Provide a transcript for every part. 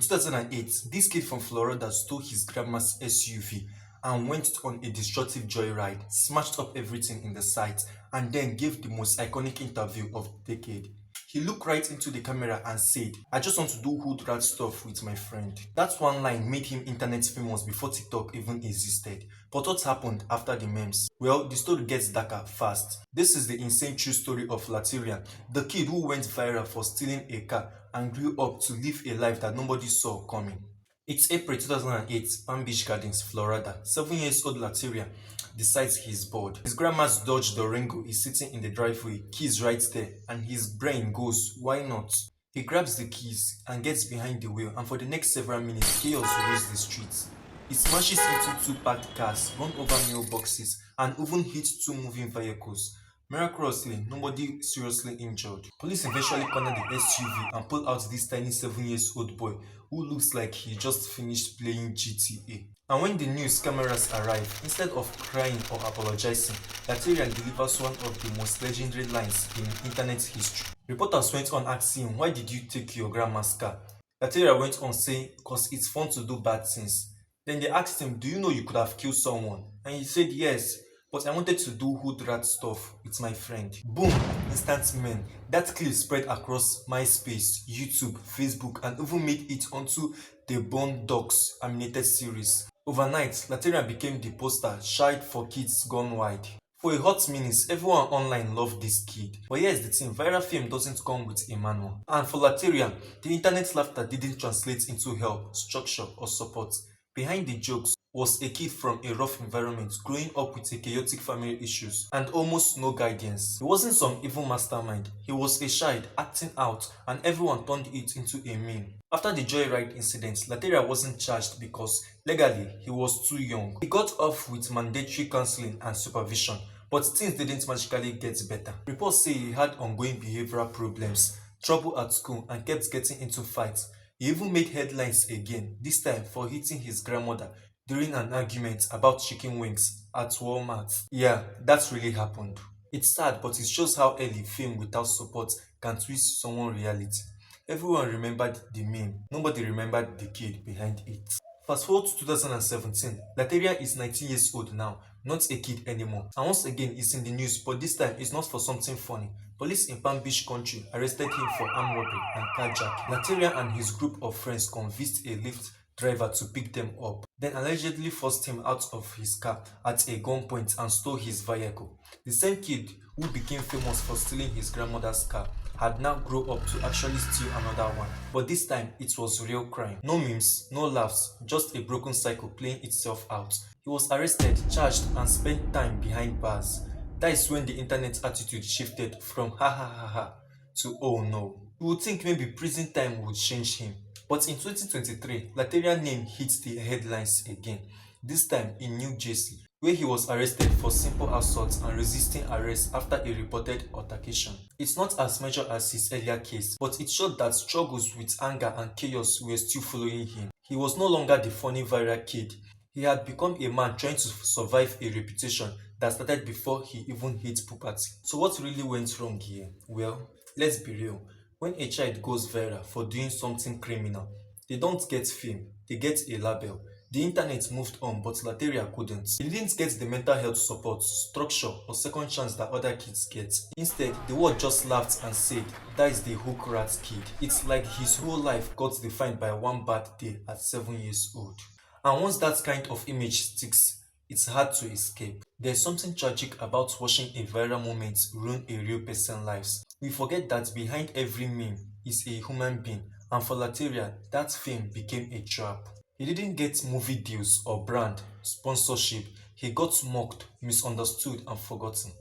2008, this kid from Florida stole his grandma's SUV and went on a destructive joyride, smashed up everything in the sight, and then gave the most iconic interview of the decade. He looked right into the camera and said, "I just want to do hood rat stuff with my friend." That one line made him internet famous before TikTok even existed. But what happened after the memes? Well, the story gets darker fast. This is the insane true story of Latarian, the kid who went viral for stealing a car and grew up to live a life that nobody saw coming. It's April 2008, Palm Beach Gardens, Florida. 7 years old Latarian decides he's bored. His grandma's Dodge Durango is sitting in the driveway, keys right there, and his brain goes, why not? He grabs the keys and gets behind the wheel, and for the next several minutes, chaos rules the streets. He smashes into two parked cars, runs over mailboxes, and even hits two moving vehicles. Miraculously, nobody seriously injured. Police eventually corner the SUV and pull out this tiny 7 years old boy who looks like he just finished playing GTA. And when the news cameras arrive, instead of crying or apologizing, Latarian delivers one of the most legendary lines in internet history. Reporters went on asking, "Why did you take your grandma's car?" Latarian went on saying, "Cause it's fun to do bad things." Then they asked him, "Do you know you could have killed someone?" And he said, "Yes, but I wanted to do hood rat stuff with my friend." Boom! Instant meme. That clip spread across MySpace, YouTube, Facebook, and even made it onto the Bone Dogs animated series. Overnight, Latarian became the poster child for kids gone wide. For a hot minute, everyone online loved this kid. But here's the thing, viral fame doesn't come with a manual. And for Latarian, the internet laughter didn't translate into help, structure, or support. Behind the jokes was a kid from a rough environment growing up with a chaotic family issues and almost no guidance. He wasn't some evil mastermind. He was a child acting out, and everyone turned it into a meme. After the joyride incident, Latarian wasn't charged because legally he was too young. He got off with mandatory counseling and supervision, but things didn't magically get better. Reports say he had ongoing behavioral problems, trouble at school, and kept getting into fights. He even made headlines again, this time for hitting his grandmother during an argument about chicken wings at Walmart. Yeah, that really happened. It's sad, but it shows how early fame without support can twist someone's reality. Everyone remembered the meme, nobody remembered the kid behind it. Fast forward to 2017, Latarian is 19 years old now, not a kid anymore. And once again, it's in the news, but this time it's not for something funny. Police in Palm Beach Country arrested him for armed robbery and carjacking. Latarian and his group of friends convinced a Lyft driver to pick them up, then allegedly forced him out of his car at a gunpoint and stole his vehicle. The same kid who became famous for stealing his grandmother's car had now grown up to actually steal another one, but this time it was real crime. No memes, no laughs, just a broken cycle playing itself out. He was arrested, charged, and spent time behind bars. That is when the internet attitude shifted from ha ha ha ha to oh no. You would think maybe prison time would change him. But in 2023, Latarian's name hit the headlines again, this time in New Jersey, where he was arrested for simple assault and resisting arrest after a reported altercation. It's not as major as his earlier case, but it showed that struggles with anger and chaos were still following him. He was no longer the funny viral kid. He had become a man trying to survive a reputation that started before he even hit puberty. So what really went wrong here? Well, let's be real. When a child goes viral for doing something criminal, they don't get fame, they get a label. The internet moved on, but Latarian couldn't. He didn't get the mental health support, structure, or second chance that other kids get. Instead, the world just laughed and said, "That is the hook rat kid." It's like his whole life got defined by one bad day at 7 years old. And once that kind of image sticks, it's hard to escape. There's something tragic about watching a viral moment ruin a real person's lives. We forget that behind every meme is a human being, and for Latarian, that fame became a trap. He didn't get movie deals or brand sponsorship. He got mocked, misunderstood, and forgotten.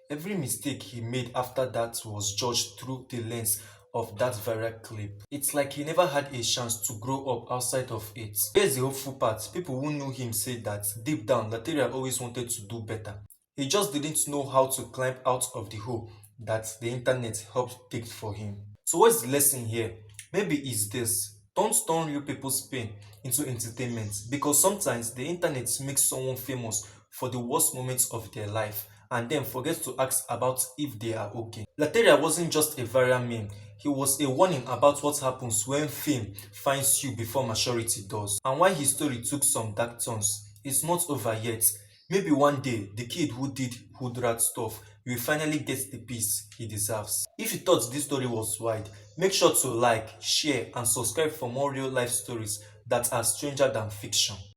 Every mistake he made after that was judged through the lens of that viral clip. It's like he never had a chance to grow up outside of it. Here's the hopeful part. People who knew him say that deep down, Latarian always wanted to do better. He just didn't know how to climb out of the hole that the internet helped dig for him. So what's the lesson here? Maybe it's this. Don't turn real people's pain into entertainment, because sometimes the internet makes someone famous for the worst moments of their life, and then forgets to ask about if they are okay. Lataria wasn't just a viral meme, he was a warning about what happens when fame finds you before maturity does. And while his story took some dark turns, it's not over yet. Maybe one day, the kid who did hood rat stuff will finally get the peace he deserves. If you thought this story was wild, make sure to like, share, and subscribe for more real life stories that are stranger than fiction.